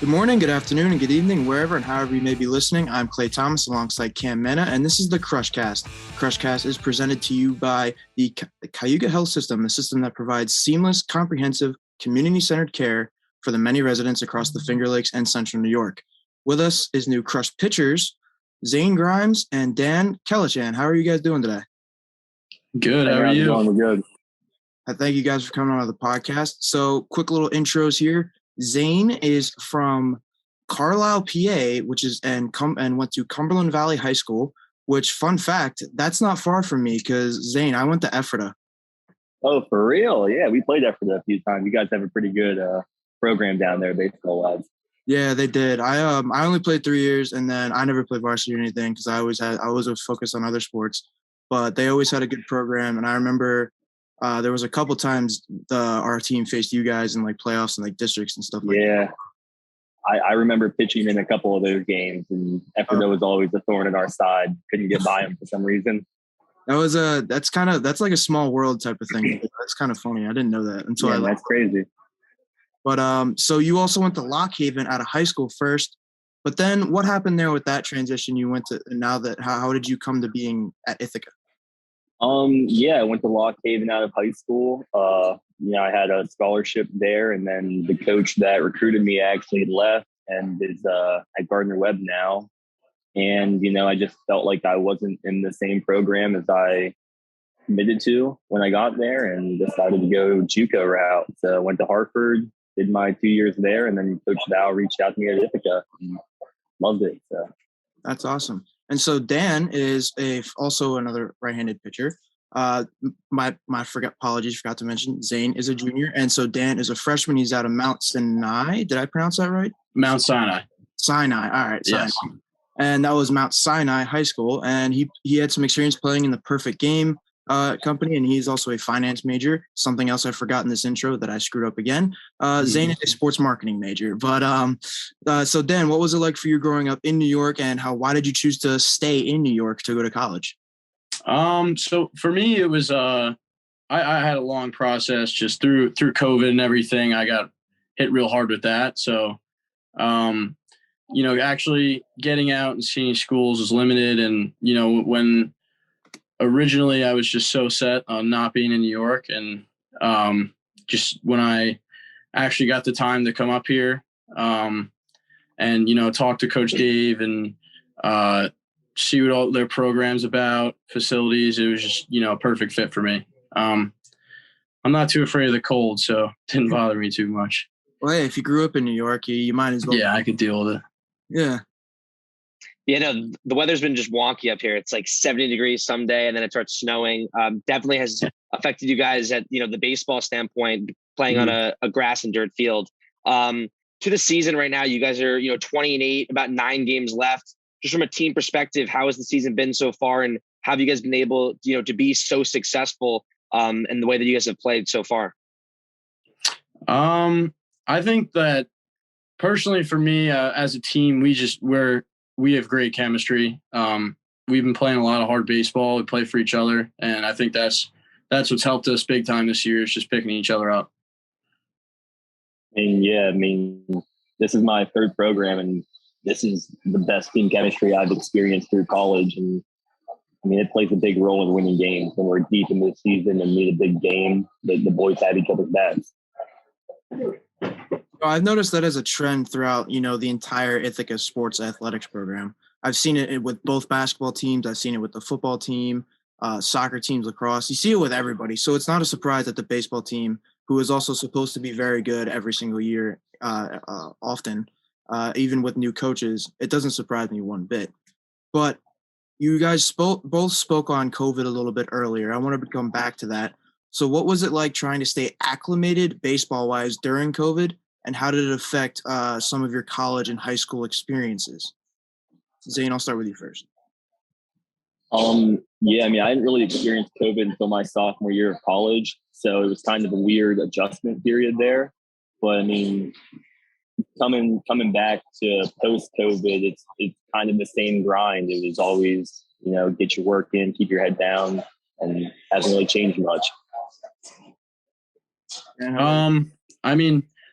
Good morning, good afternoon, and good evening, wherever and however you may be listening. I'm Clay Thomas alongside Cam Mena, and this is the Crushcast. Crushcast is presented to you by the Cayuga Health System, the system that provides seamless, comprehensive, community-centered care for the many residents across the Finger Lakes and Central New York. With us is new Crush pitchers, Zane Grimes and Dan Kellachan. How are you guys doing today? Good. How are you? We're good. I thank you guys for coming on the podcast. So, quick little intros here. Zane is from Carlisle, PA, and went to Cumberland Valley High School, which, fun fact, that's not far from me because, Zane, I went to Ephrata. Oh, for real? Yeah, we played Ephrata a few times. You guys have a pretty good program down there, baseball-wise. Yeah, they did. I only played 3 years, and then I never played varsity or anything because I was focused on other sports. But they always had a good program, and I remember there was a couple times our team faced you guys in like playoffs and like districts and stuff like that. Yeah, I remember pitching in a couple of those games, and Ephrata was always a thorn in our side. Couldn't get by them for some reason. That's like a small world type of thing. That's kind of funny. I didn't know that until that's crazy. But so you also went to Lock Haven out of high school first, but then what happened there with that transition? You went to how did you come to being at Ithaca? I went to Lock Haven out of high school. I had a scholarship there, and then the coach that recruited me actually left and is at Gardner Webb now. And, I just felt like I wasn't in the same program as I committed to when I got there and decided to go JUCO route. So I went to Hartford, did my 2 years there, and then Coach Val reached out to me at Ithaca and loved it. So that's awesome. And so Dan is also another right-handed pitcher. Apologies, forgot to mention Zane is a junior, and so Dan is a freshman. He's out of Mount Sinai. Did I pronounce that right? Mount Sinai. Sinai. All right. Yes. Sinai. And that was Mount Sinai High School, and he had some experience playing in the Perfect Game company, and he's also a finance major. Something else I forgot in this intro that I screwed up again. Zane is a sports marketing major. But so Dan, what was it like for you growing up in New York, and why did you choose to stay in New York to go to college? So for me, it was I had a long process just through COVID and everything. I got hit real hard with that. So actually getting out and seeing schools is limited. And, when originally I was just so set on not being in New York, and just when I actually got the time to come up here and, talk to Coach Dave and see what all their programs about, facilities, it was just, a perfect fit for me. I'm not too afraid of the cold, so it didn't bother me too much. Well, hey, if you grew up in New York, you might as well. Yeah, I could deal with it. Yeah. Yeah, no, the weather's been just wonky up here. It's like 70 degrees someday, and then it starts snowing. Definitely has affected you guys at, the baseball standpoint, playing on a grass and dirt field. To the season right now, you guys are, 20-8, about 9 games left. Just from a team perspective, how has the season been so far, and how have you guys been able, to be so successful in the way that you guys have played so far? I think that personally for me, as a team, we have great chemistry. We've been playing a lot of hard baseball. We play for each other, and I think that's what's helped us big time this year, is just picking each other up. This is my third program, and this is the best team chemistry I've experienced through college. And it plays a big role in winning games. When we're deep in this season and need a big game, the boys have each other's backs. I've noticed that as a trend throughout, the entire Ithaca sports athletics program. I've seen it with both basketball teams. I've seen it with the football team, soccer teams, lacrosse. You see it with everybody. So it's not a surprise that the baseball team, who is also supposed to be very good every single year, often, even with new coaches, it doesn't surprise me one bit. But you guys both spoke on COVID a little bit earlier. I want to come back to that. So what was it like trying to stay acclimated baseball-wise during COVID, and how did it affect some of your college and high school experiences? Zane, I'll start with you first. I didn't really experience COVID until my sophomore year of college, so it was kind of a weird adjustment period there. But coming back to post-COVID, it's kind of the same grind. It was always, get your work in, keep your head down, and hasn't really changed much.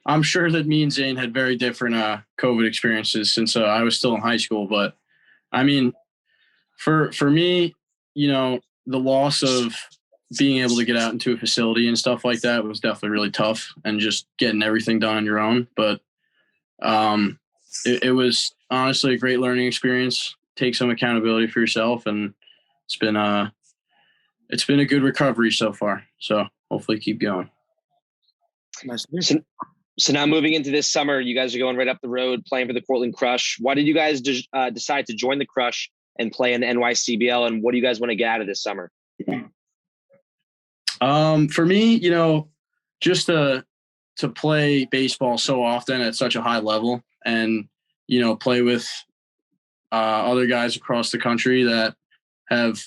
I'm sure that me and Zane had very different COVID experiences since I was still in high school. But I mean, for me, the loss of being able to get out into a facility and stuff like that was definitely really tough, and just getting everything done on your own. But it was honestly a great learning experience. Take some accountability for yourself, and it's been a good recovery so far. So hopefully keep going. Nice. So now moving into this summer, you guys are going right up the road playing for the Portland Crush. Why did you guys decide to join the Crush and play in the NYCBL? And what do you guys want to get out of this summer? For me, just to play baseball so often at such a high level, and play with other guys across the country that have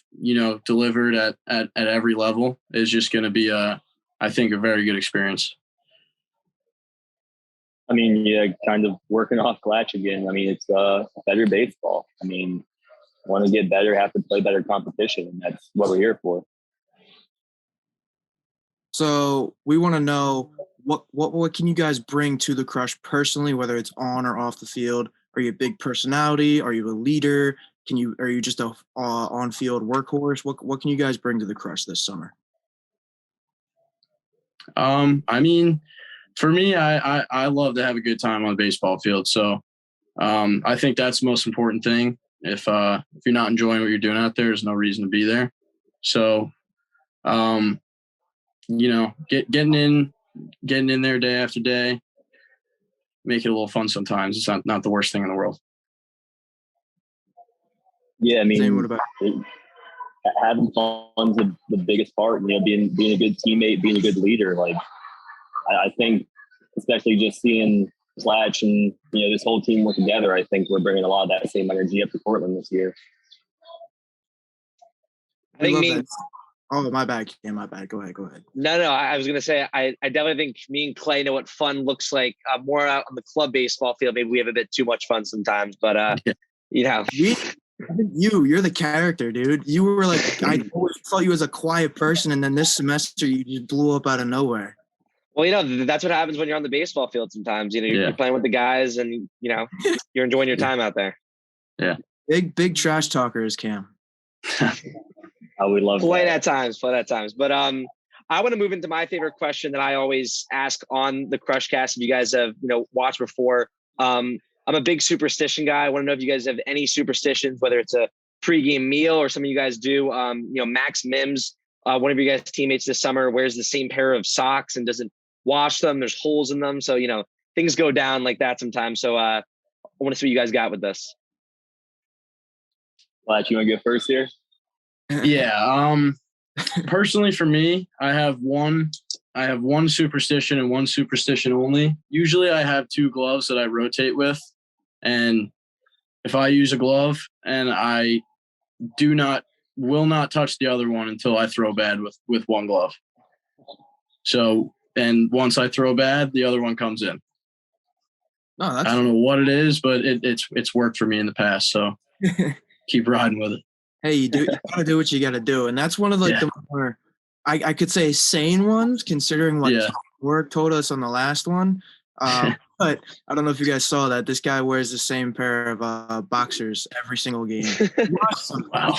delivered at every level is just going to be I think a very good experience. I mean, yeah, kind of working off Glatch again. I mean, it's better baseball. I mean, want to get better, have to play better competition, and that's what we're here for. So we want to know what can you guys bring to the Crush personally, whether it's on or off the field? Are you a big personality? Are you a leader? Are you just a on-field workhorse? What can you guys bring to the Crush this summer? I mean, for me, I love to have a good time on the baseball field. So I think that's the most important thing. If you're not enjoying what you're doing out there, there's no reason to be there. So, getting in there day after day, make it a little fun sometimes. It's not the worst thing in the world. Yeah, I mean, Zane, what about having fun's the biggest part. Being a good teammate, being a good leader. Like, I think, especially just seeing Glatch and this whole team work together, I think we're bringing a lot of that same energy up to Portland this year. I think Oh, my bad. Yeah, my bad. Go ahead. No, I was going to say, I definitely think me and Clay know what fun looks like more out on the club baseball field. Maybe we have a bit too much fun sometimes, but you're the character, dude. You were like, I always thought you was a quiet person, and then this semester you just blew up out of nowhere. Well, that's what happens when you're on the baseball field sometimes. You're playing with the guys, and you're enjoying your time out there. Yeah. Big trash talker is Cam. I would love play that times. But I want to move into my favorite question that I always ask on the Crushcast. If you guys have watched before, I'm a big superstition guy. I want to know if you guys have any superstitions, whether it's a pregame meal or some of you guys do. Max Mims, one of your guys' teammates this summer, wears the same pair of socks and doesn't wash them. There's holes in them, so things go down like that sometimes. So I want to see what you guys got with this. Glatch, you want to go first here? Yeah. Personally, for me, I have one superstition and one superstition only. Usually I have two gloves that I rotate with. And if I use a glove and I will not touch the other one until I throw bad with one glove. So, and once I throw bad, the other one comes in. No, I don't know what it is, but it's worked for me in the past. So keep riding with it. Hey, you gotta do what you gotta do, and that's one of the more I could say sane ones, considering what Work told us on the last one. But I don't know if you guys saw that this guy wears the same pair of boxers every single game. Wow.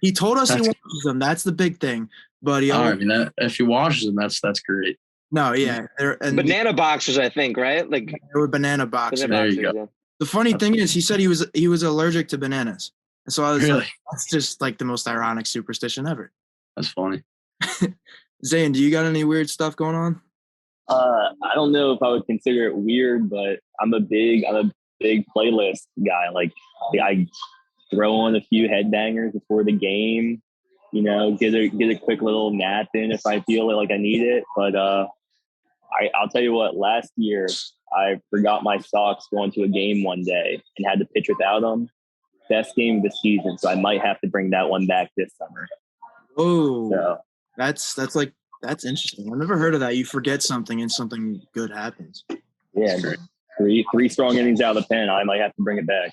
He told us he washes them. That's the big thing. But if he washes them, that's great. No, yeah, banana boxers, I think, right? Like they were banana boxers. There you go. Yeah. The funny thing is, he said he was allergic to bananas. And so I was like, that's just like the most ironic superstition ever. That's funny. Zane, do you got any weird stuff going on? I don't know if I would consider it weird, but I'm a big playlist guy. Like I throw on a few headbangers before the game, get a quick little nap in if I feel like I need it. But I'll tell you what, last year I forgot my socks going to a game one day and had to pitch without them. Best game of the season, so I might have to bring that one back this summer. Oh, so, that's interesting. I've never heard of that. You forget something and something good happens. Yeah, three strong innings out of the pen. I might have to bring it back.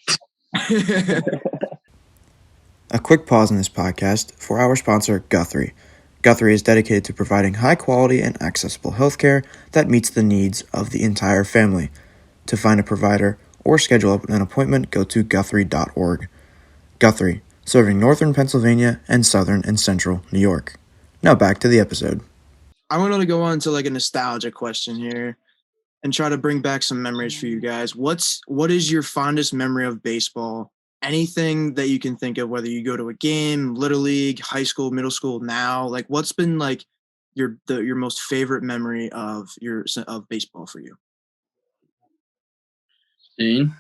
A quick pause in this podcast for our sponsor, Guthrie. Guthrie is dedicated to providing high-quality and accessible healthcare that meets the needs of the entire family. To find a provider or schedule an appointment, go to guthrie.org. Guthrie, serving northern Pennsylvania and southern and central New York. Now back to the episode. I wanted to go on to like a nostalgia question here and try to bring back some memories for you guys. What is your fondest memory of baseball? Anything that you can think of, whether you go to a game, little league, high school, middle school, now, like what's been like your most favorite memory of baseball for you? Zane?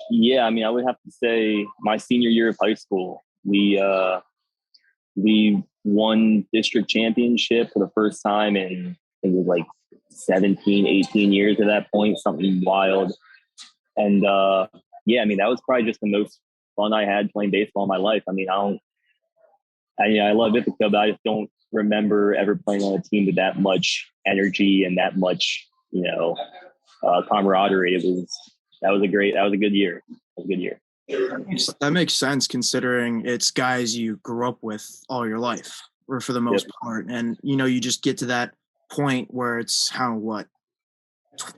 Yeah, I mean, I would have to say my senior year of high school, we won district championship for the first time in, I think it was like 17, 18 years at that point, something wild. And yeah, I mean, that was probably just the most fun I had playing baseball in my life. I mean, I love Ithaca, but I just don't remember ever playing on a team with that much energy and that much, camaraderie. That was a good year. It was a good year. That makes sense considering it's guys you grew up with all your life, or for the most part. And, you just get to that point where it's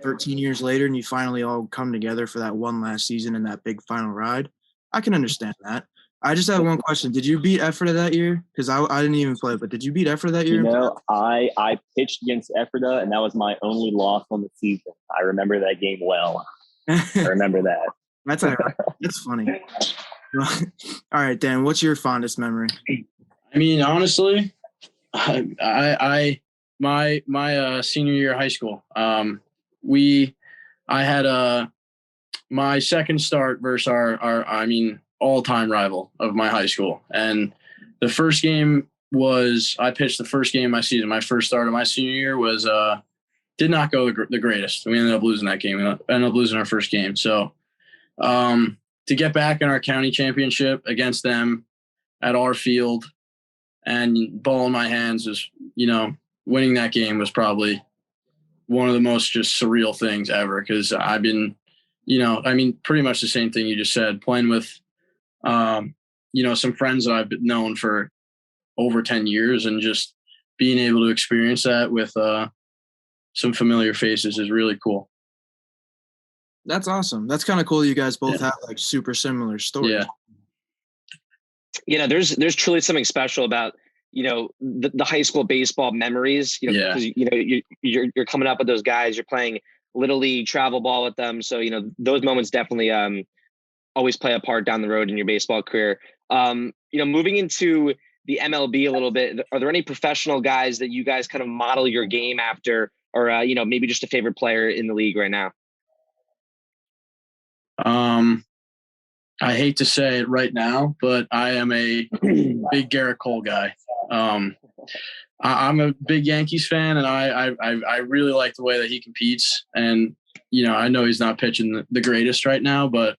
13 years later and you finally all come together for that one last season and that big final ride. I can understand that. I just have one question. Did you beat Ephrata that year? Because I didn't even play, but did you beat Ephrata that year? I pitched against Ephrata, and that was my only loss on the season. I remember that game well. I remember that. That's ironic. That's funny. All right, Dan, what's your fondest memory? I mean, honestly, my senior year of high school, I had my second start versus our all-time rival of my high school. And the first game I pitched the first game of my season. My first start of my senior year was did not go the greatest. We ended up losing that game. We ended up losing our first game. So to get back in our county championship against them at our field and ball in my hands was, winning that game was probably one of the most just surreal things ever. Cause I've been, pretty much the same thing you just said, playing with, some friends that I've known for over 10 years and just being able to experience that with some familiar faces is really cool. That's awesome. That's kind of cool. You guys both have like super similar stories. Yeah. There's truly something special about, the high school baseball memories, because, you're coming up with those guys, you're playing little league travel ball with them. So, those moments definitely always play a part down the road in your baseball career. Moving into the MLB a little bit, are there any professional guys that you guys kind of model your game after, or, maybe just a favorite player in the league right now? I hate to say it right now, but I am a big Garrett Cole guy. I'm a big Yankees fan, and I really like the way that he competes. And, I know he's not pitching the greatest right now, but,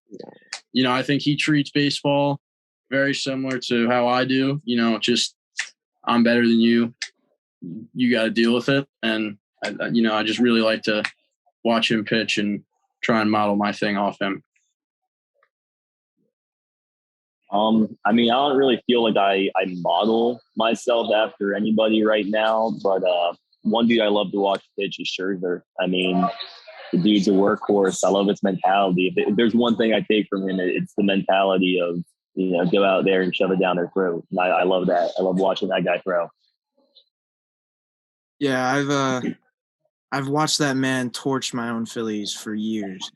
I think he treats baseball very similar to how I do, just I'm better than you. You got to deal with it. And, I just really like to watch him pitch and try and model my thing off him. I don't really feel like I model myself after anybody right now, but one dude I love to watch pitch is Scherzer. I mean, the dude's a workhorse. I love his mentality. If there's one thing I take from him, it's the mentality of, go out there and shove it down their throat. And I love that. I love watching that guy throw. Yeah, I've watched that man torch my own Phillies for years.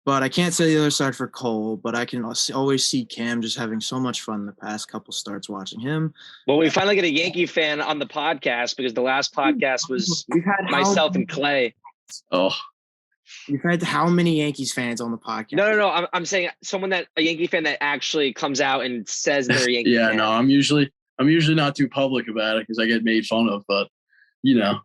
But I can't say the other side for Cole, but I can always see Cam just having so much fun the past couple starts watching him. Well, we finally get a Yankee fan on the podcast because the last podcast was myself and Clay. Oh, you've had how many Yankees fans on the podcast? No. I'm saying a Yankee fan that actually comes out and says they're a Yankee fan. No, I'm usually not too public about it because I get made fun of, but No,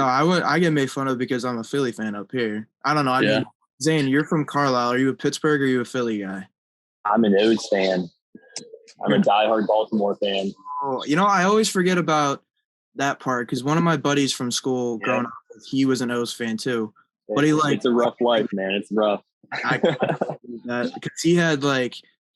I get made fun of because I'm a Philly fan up here. I don't know. I mean, Zane, you're from Carlisle. Are you a Pittsburgh or are you a Philly guy? I'm an O's fan. I'm a diehard Baltimore fan. Oh, I always forget about that part because one of my buddies from school growing up, he was an O's fan too. But it's a rough life, man. It's rough. Because he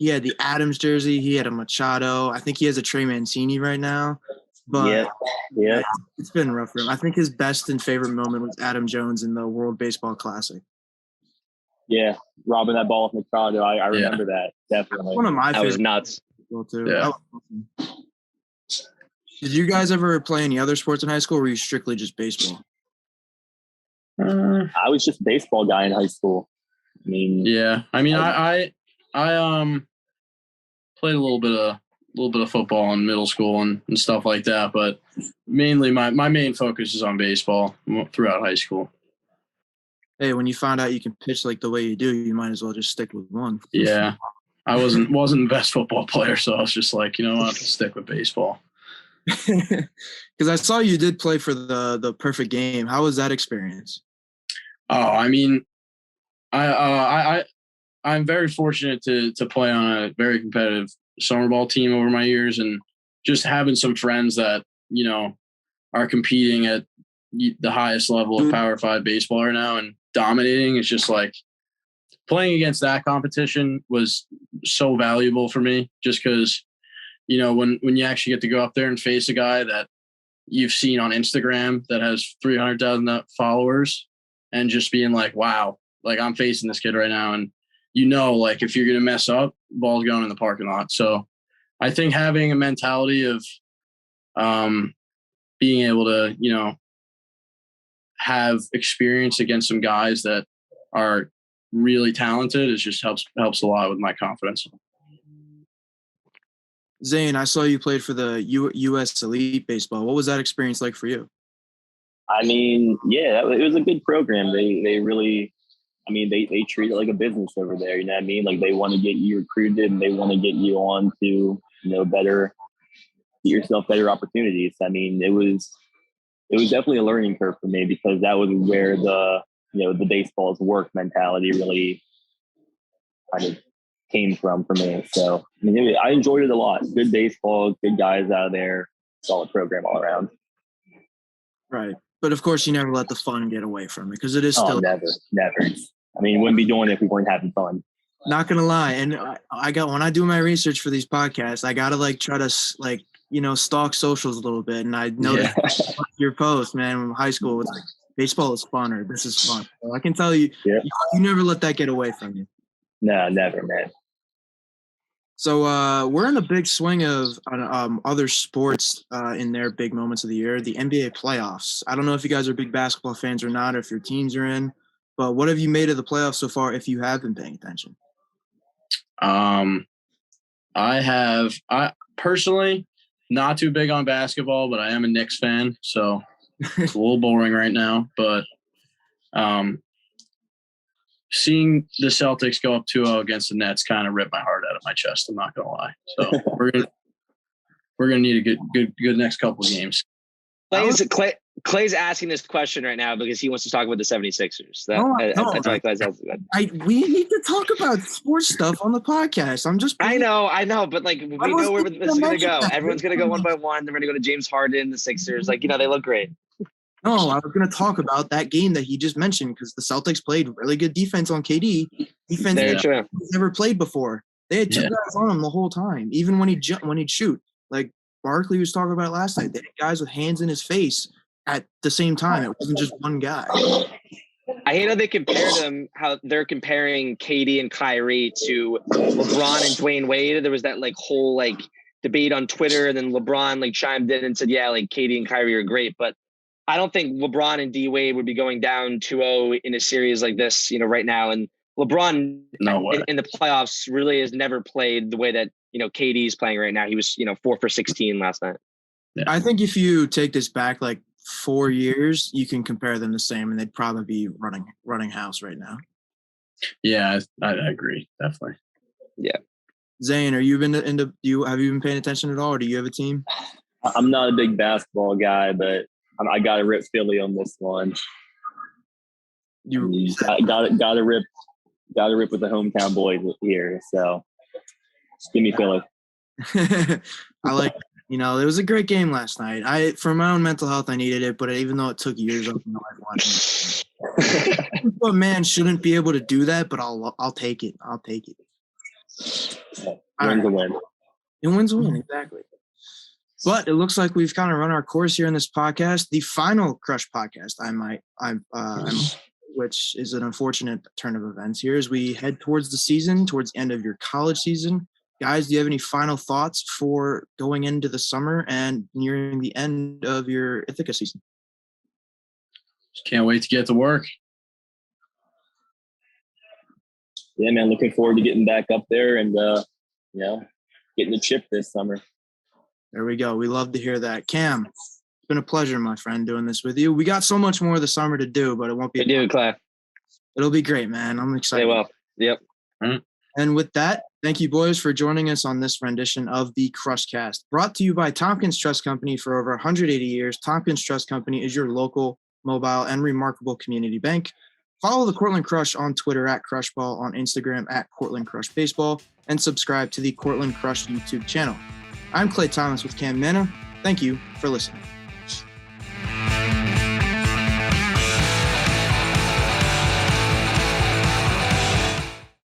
he had the Adams jersey. He had a Machado. I think he has a Trey Mancini right now. But yeah. It's been rough for him. I think his best and favorite moment was Adam Jones in the World Baseball Classic. Yeah, robbing that ball with Machado. I remember that, definitely. One of my That was favorite nuts. too. Yeah. That was awesome. Did you guys ever play any other sports in high school, or were you strictly just baseball? I was just a baseball guy in high school. I mean, yeah. I mean, I played a little bit of football in middle school and stuff like that, but mainly my main focus is on baseball throughout high school. Hey, when you find out you can pitch like the way you do, you might as well just stick with one. Yeah. I wasn't the best football player, so I was just like, you know what, stick with baseball. Because I saw you did play for the Perfect Game. How was that experience? Oh, I mean, I'm very fortunate to play on a very competitive summer ball team over my years, and just having some friends that, you know, are competing at the highest level of Power 5 baseball right now and dominating. It's just like playing against that competition was so valuable for me, just because, you know, when you actually get to go up there and face a guy that you've seen on Instagram that has 300,000 followers, and just being like, wow, like I'm facing this kid right now. And, you know, like if you're going to mess up, ball's going in the parking lot. So I think having a mentality of being able to, you know, have experience against some guys that are really talented is just helps a lot with my confidence. Zane, I saw you played for the U.S. Elite Baseball. What was that experience like for you? I mean, yeah, it was a good program. They really, I mean, they treat it like a business over there. You know what I mean? Like they want to get you recruited and they want to get you on to, you know, get yourself better opportunities. I mean, it was definitely a learning curve for me, because that was where the baseball's work mentality really kind of came from for me. So I mean, I enjoyed it a lot. Good baseball, good guys out there, solid program all around. Right. But of course, you never let the fun get away from it, because it is still. Never. I mean, we wouldn't be doing it if we weren't having fun. Not gonna lie, and when I do my research for these podcasts, I gotta like try to like, you know, stalk socials a little bit, and I noticed your post, man, from high school. It's like baseball is fun, or this is fun. So I can tell you, you never let that get away from you. No, never, man. So we're in a big swing of other sports in their big moments of the year, the NBA playoffs. I don't know if you guys are big basketball fans or not, or if your teams are in, but what have you made of the playoffs so far, if you have been paying attention? I personally not too big on basketball, but I am a Knicks fan, so it's a little boring right now. But seeing the Celtics go up 2-0 against the Nets kind of ripped my heart out of my chest. I'm not gonna lie. So we're gonna need a good next couple of games. Clay's asking this question right now because he wants to talk about the 76ers. That's why Clay's asking that. We need to talk about sports stuff on the podcast. I know, but like we know where this is going to go. Everyone's going to go one by one. They're going to go to James Harden, the Sixers. Like, you know, they look great. No, I was going to talk about that game that he just mentioned, because the Celtics played really good defense on KD. Defense he's never played before. They had two guys on him the whole time, even when he'd shoot. Like Barkley was talking about last night, they had guys with hands in his face at the same time. It wasn't just one guy. I hate how they compared them, how they're comparing KD and Kyrie to LeBron and Dwayne Wade. There was that like whole like debate on Twitter, and then LeBron like chimed in and said, yeah, like KD and Kyrie are great, but I don't think LeBron and D Wade would be going down 2-0 in a series like this, you know, right now. And LeBron in the playoffs really has never played the way that, you know, KD is playing right now. He was, you know, 4 for 16 last night. Yeah. I think if you take this back like 4 years, you can compare them the same, and they'd probably be running house right now. Yeah, I agree, definitely. Yeah. Zane, have you been paying attention at all, or do you have a team? I'm not a big basketball guy, but I got to rip Philly on this one. You got to rip with the hometown boys here. So give me Philly. I like. You know, it was a great game last night. For my own mental health, I needed it, but even though it took years, I watched it. But man, shouldn't be able to do that, but I'll take it. Win's a win. It wins a win, exactly. But it looks like we've kind of run our course here in this podcast. The final Crush podcast, which is an unfortunate turn of events here as we head towards the season, towards the end of your college season. Guys, do you have any final thoughts for going into the summer and nearing the end of your Ithaca season? Just can't wait to get to work. Yeah, man, looking forward to getting back up there and, getting the chip this summer. There we go. We love to hear that. Cam, it's been a pleasure, my friend, doing this with you. We got so much more of the summer to do, but it won't be. We do, Clay. It'll be great, man. I'm excited. They will. Yep. And with that, thank you, boys, for joining us on this rendition of the Crushcast. Brought to you by Tompkins Trust Company for over 180 years. Tompkins Trust Company is your local, mobile, and remarkable community bank. Follow the Cortland Crush on Twitter at Crushball, on Instagram at Cortland Crush Baseball, and subscribe to the Cortland Crush YouTube channel. I'm Clay Thomas with Cam Manna. Thank you for listening.